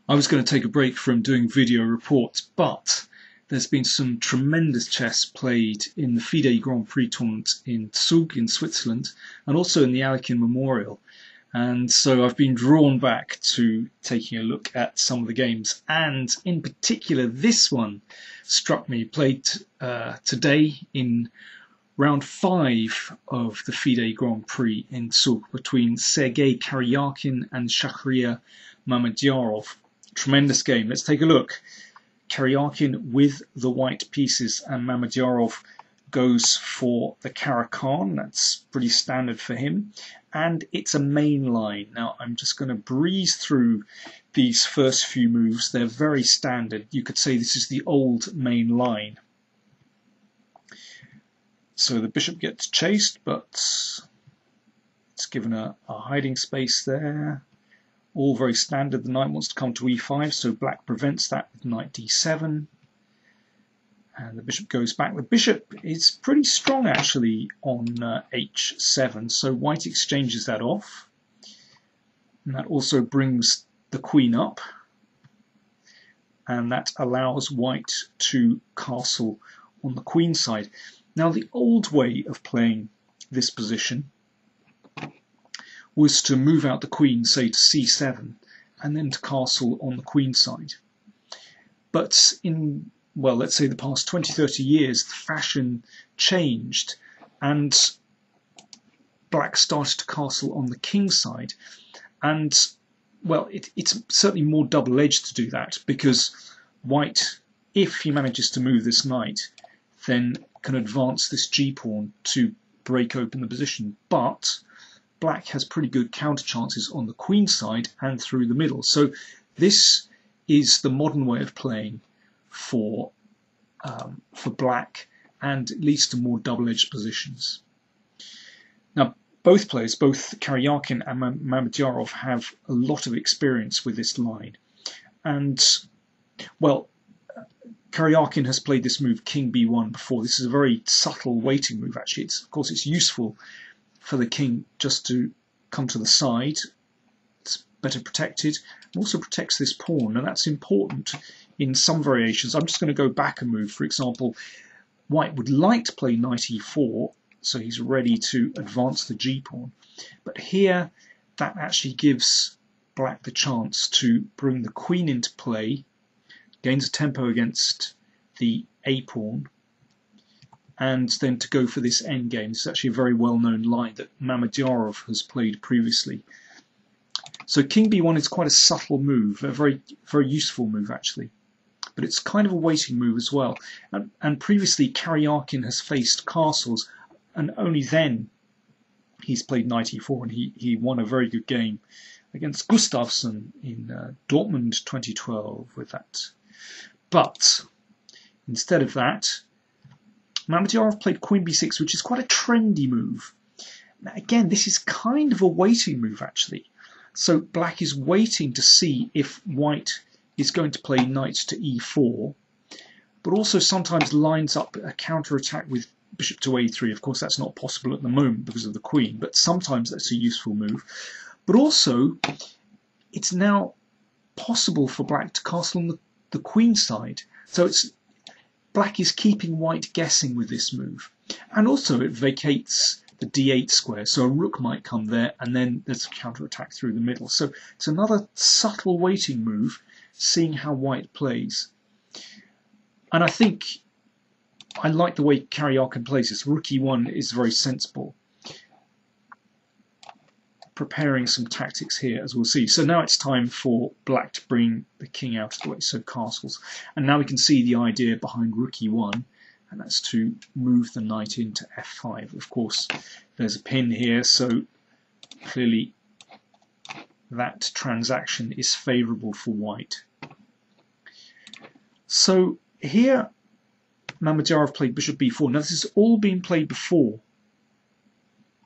I was going to take a break from doing video reports, but there's been some tremendous chess played in the FIDE Grand Prix tournament in Zug in Switzerland and also in the Karjakin Memorial. And so I've been drawn back to taking a look at some of the games. And in particular, this one struck me, played today in round 5 of the FIDE Grand Prix in Zug between Sergei Karjakin and Shahryar Mamedyarov. Tremendous game. Let's take a look. Karjakin with the white pieces and Mamedyarov goes for the Karjakin. That's pretty standard for him. And it's a main line. Now I'm just going to breeze through these first few moves. They're very standard. You could say this is the old main line. So the bishop gets chased, but it's given a hiding space there. All very standard. The knight wants to come to e5, so black prevents that with knight d7. And the bishop goes back. The bishop is pretty strong actually on h7, so white exchanges that off. And that also brings the queen up. And that allows white to castle on the queen side. Now the old way of playing this position was to move out the queen, say to c7, and then to castle on the queen side. But in, well, let's say the past 20-30 years, the fashion changed and black started to castle on the king side. And, well, it's certainly more double-edged to do that, because white, if he manages to move this knight, then can advance this g-pawn to break open the position. But black has pretty good counter chances on the queen side and through the middle. So this is the modern way of playing for black, and it leads to more double-edged positions. Now both players, both Karjakin and Mamedyarov, have a lot of experience with this line. And, well, Karjakin has played this move king b1 before. This is a very subtle waiting move actually. Of course it's useful for the king just to come to the side. It's better protected. It also protects this pawn, and that's important in some variations. I'm just going to go back a move. For example, white would like to play knight e4, so he's ready to advance the g-pawn. But here that actually gives black the chance to bring the queen into play, gains a tempo against the a-pawn, and then to go for this endgame. It's actually a very well-known line that Mamedyarov has played previously. So king b1 is quite a subtle move, a very useful move actually. But it's kind of a waiting move as well. And previously Karjakin has faced castles, and only then he's played knight e4, and he won a very good game against Gustafsson in Dortmund 2012 with that. But instead of that, Mamedyarov played queen b6, which is quite a trendy move. Now, again, this is kind of a waiting move actually. So black is waiting to see if white is going to play knight to e4, but also sometimes lines up a counter-attack with bishop to a3. Of course, that's not possible at the moment because of the queen, but sometimes that's a useful move. But also, it's now possible for black to castle on the queen side. So black is keeping white guessing with this move. And also it vacates the d8 square, so a rook might come there, and then there's a counter-attack through the middle. So it's another subtle waiting move, seeing how white plays. And I think I like the way Karjakin plays this. Rook e1 is very sensible. Preparing some tactics here, as we'll see. So now it's time for black to bring the king out of the way, so castles. And now we can see the idea behind rook e1, and that's to move the knight into f5. Of course, there's a pin here, so clearly that transaction is favourable for white. So here Mamedyarov played bishop b4. Now this has all been played before.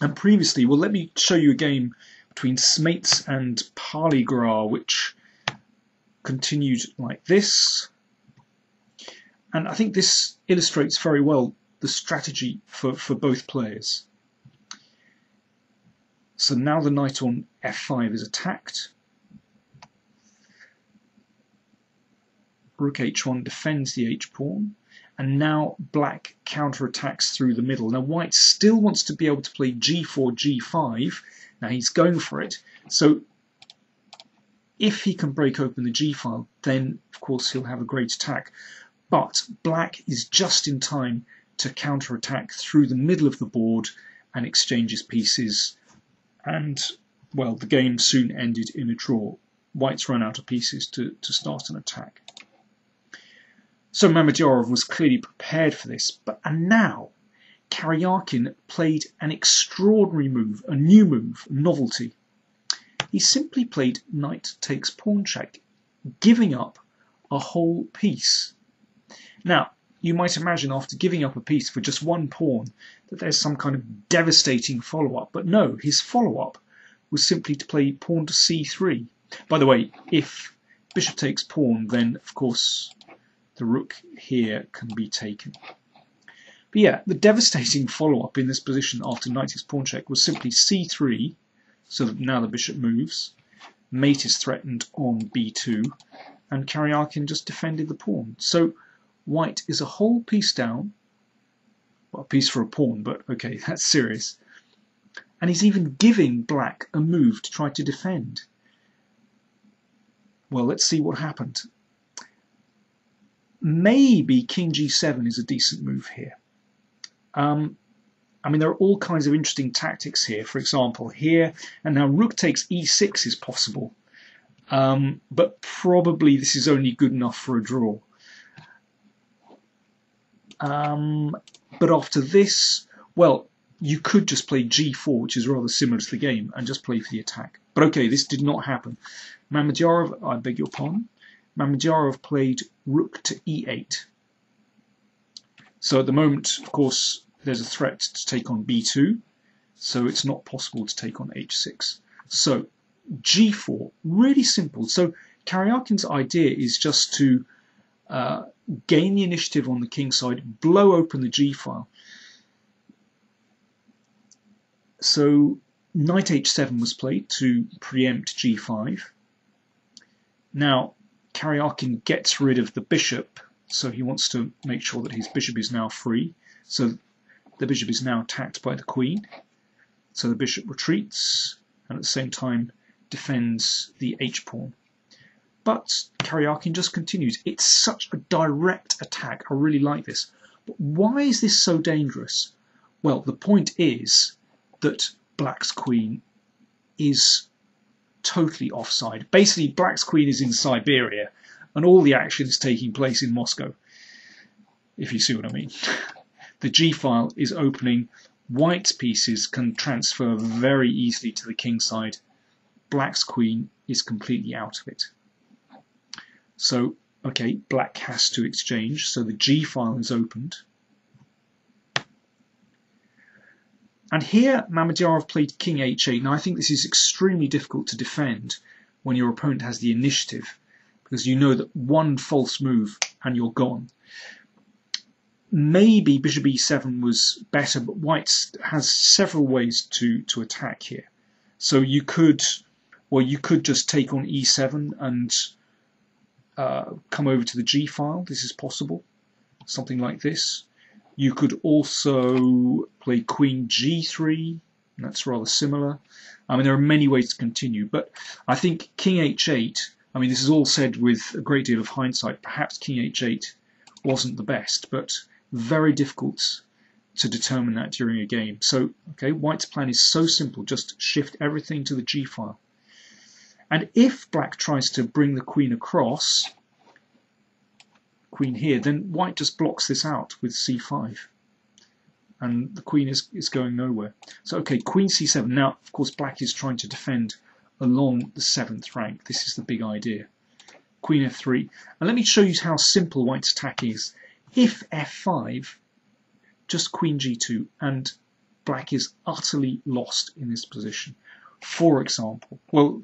And previously, well, let me show you a game between Smates and Parligras, which continued like this. And I think this illustrates very well the strategy for both players. So now the knight on f5 is attacked. rook h1 defends the h-pawn, and now black counterattacks through the middle. Now white still wants to be able to play g4, g5. Now he's going for it. So if he can break open the g-file, then of course he'll have a great attack. But black is just in time to counterattack through the middle of the board and exchanges pieces. And, well, the game soon ended in a draw. White's run out of pieces to start an attack. So Mamedyarov was clearly prepared for this. And now Karjakin played an extraordinary move, a new move, a novelty. He simply played knight takes pawn check, giving up a whole piece. Now, you might imagine after giving up a piece for just one pawn that there's some kind of devastating follow-up. But no, his follow-up was simply to play pawn to c3. By the way, if bishop takes pawn, then of course the rook here can be taken. But yeah, the devastating follow-up in this position after knight takes pawn check was simply c3, so that now the bishop moves. Mate is threatened on b2, and Karjakin just defended the pawn. So white is a whole piece down. Well, a piece for a pawn, but okay, that's serious. And he's even giving black a move to try to defend. Well, let's see what happened. Maybe king g7 is a decent move here. I mean, there are all kinds of interesting tactics here. For example, here, and now rook takes e6 is possible. But probably this is only good enough for a draw. But after this, well, you could just play g4, which is rather similar to the game, and just play for the attack. But okay, this did not happen. Mamedyarov, I beg your pardon, Mamedyarov played rook to e8. So at the moment, of course, there's a threat to take on b2, so it's not possible to take on h6. So g4, really simple. So Karjakin's idea is just to gain the initiative on the king side, blow open the g-file. So knight h7 was played to preempt g5. Now Karjakin gets rid of the bishop, so he wants to make sure that his bishop is now free. So the bishop is now attacked by the queen. So the bishop retreats and at the same time defends the h-pawn. But Karjakin just continues. It's such a direct attack. I really like this. But why is this so dangerous? Well, the point is that black's queen is totally offside. Basically, black's queen is in Siberia and all the action is taking place in Moscow, if you see what I mean. The g-file is opening. White's pieces can transfer very easily to the king side. Black's queen is completely out of it. So, okay, black has to exchange. So the g-file is opened. And here Mamedyarov played king h8. Now I think this is extremely difficult to defend when your opponent has the initiative, because you know that one false move and you're gone. Maybe bishop e7 was better, but white has several ways to attack here. So you could, well, you could just take on e7 and come over to the g-file. This is possible, something like this. You could also play queen g3. That's rather similar. I mean, there are many ways to continue, but I think king h8, I mean, this is all said with a great deal of hindsight. Perhaps king h8 wasn't the best, but very difficult to determine that during a game. So, okay, white's plan is so simple. Just shift everything to the g-file. And if black tries to bring the queen across, queen here, then white just blocks this out with c5. And the queen is going nowhere. So, okay, queen c7. Now, of course, black is trying to defend along the 7th rank. This is the big idea. Queen f3. And let me show you how simple white's attack is. If f5, just queen g2, and black is utterly lost in this position. For example, well,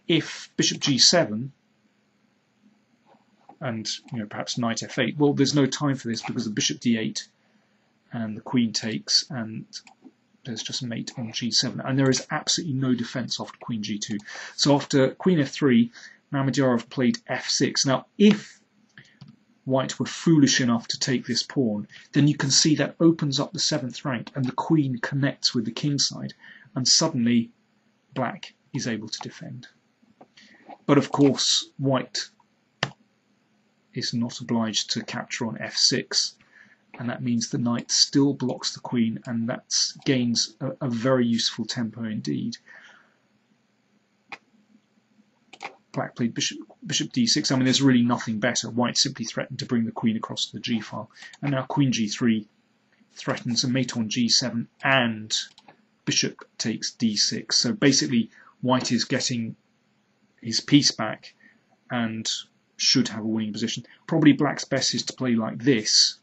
if bishop g7, and perhaps knight f8, well, there's no time for this because the bishop d8 and the queen takes, and there's just mate on g7, and there is absolutely no defense after queen g2. So after queen f3, Mamedyarov played f6. Now, if white were foolish enough to take this pawn, then you can see that opens up the 7th rank and the queen connects with the king side, and suddenly black is able to defend. But of course, white is not obliged to capture on f6, and that means the knight still blocks the queen, and that gains a very useful tempo indeed. Black played bishop d6. I mean, there's really nothing better. White simply threatened to bring the queen across to the g file, and now queen g3 threatens a mate on g7, and bishop takes d6. So basically, white is getting his piece back and should have a winning position. Probably black's best is to play like this,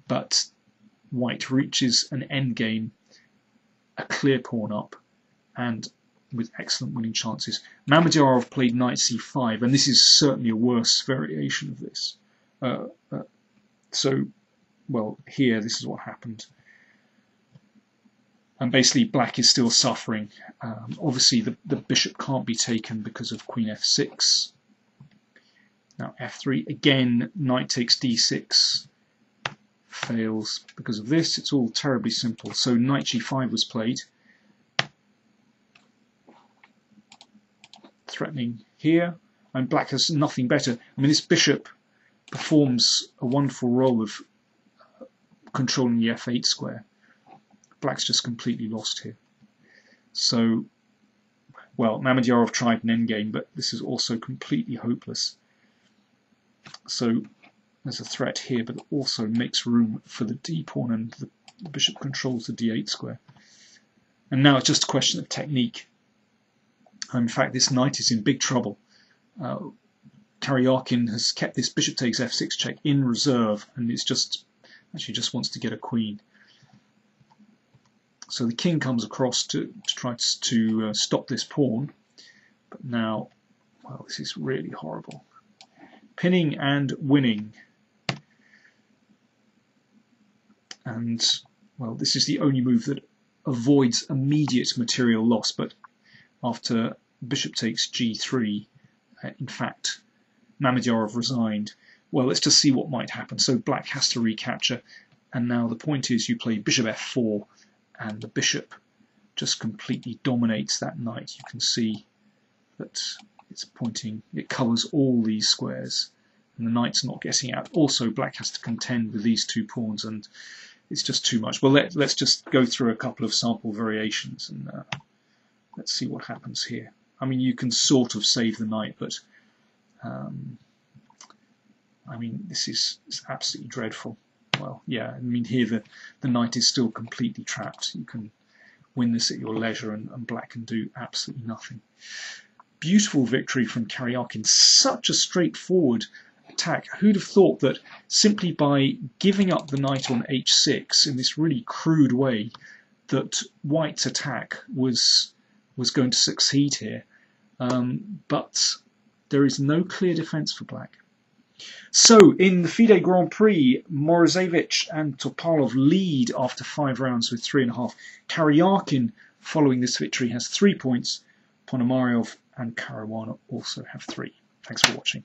but white reaches an endgame, a clear pawn up, and with excellent winning chances. Mamedyarov played knight c5, and this is certainly a worse variation of this. So, well, here, this is what happened. And basically, black is still suffering. Obviously, the bishop can't be taken because of queen f6. Now f3, again, knight takes d6, fails because of this. It's all terribly simple. So knight g5 was played, threatening here, and black has nothing better. I mean, this bishop performs a wonderful role of controlling the f8 square. Black's just completely lost here. So, well, Mamedyarov tried an endgame, but this is also completely hopeless. So there's a threat here, but also makes room for the d pawn, and the bishop controls the d8 square. And now it's just a question of technique. In fact, this knight is in big trouble. Karjakin has kept this bishop takes f6 check in reserve, and it's just actually just wants to get a queen. So the king comes across to try to stop this pawn, but now, well, this is really horrible. Pinning and winning. And, well, this is the only move that avoids immediate material loss, but after bishop takes g3, in fact, Mamedyarov resigned. Well, let's just see what might happen. So black has to recapture, and now the point is you play bishop f4, and the bishop just completely dominates that knight. You can see that it's pointing, it covers all these squares, and the knight's not getting out. Also, black has to contend with these two pawns, and it's just too much. Well, let's just go through a couple of sample variations, and let's see what happens here. I mean, you can sort of save the knight, but I mean, this is absolutely dreadful. Well, yeah, I mean, here the knight is still completely trapped. You can win this at your leisure, and black can do absolutely nothing. Beautiful victory from Karjakin. Such a straightforward attack. Who'd have thought that simply by giving up the knight on h6 in this really crude way, that white's attack was going to succeed here. But there is no clear defense for black. So, in the FIDE Grand Prix, Morozevich and Topalov lead after 5 rounds with 3.5. Karjakin, following this victory, has 3 points. Ponomaryov and Caruana also have 3. Thanks for watching.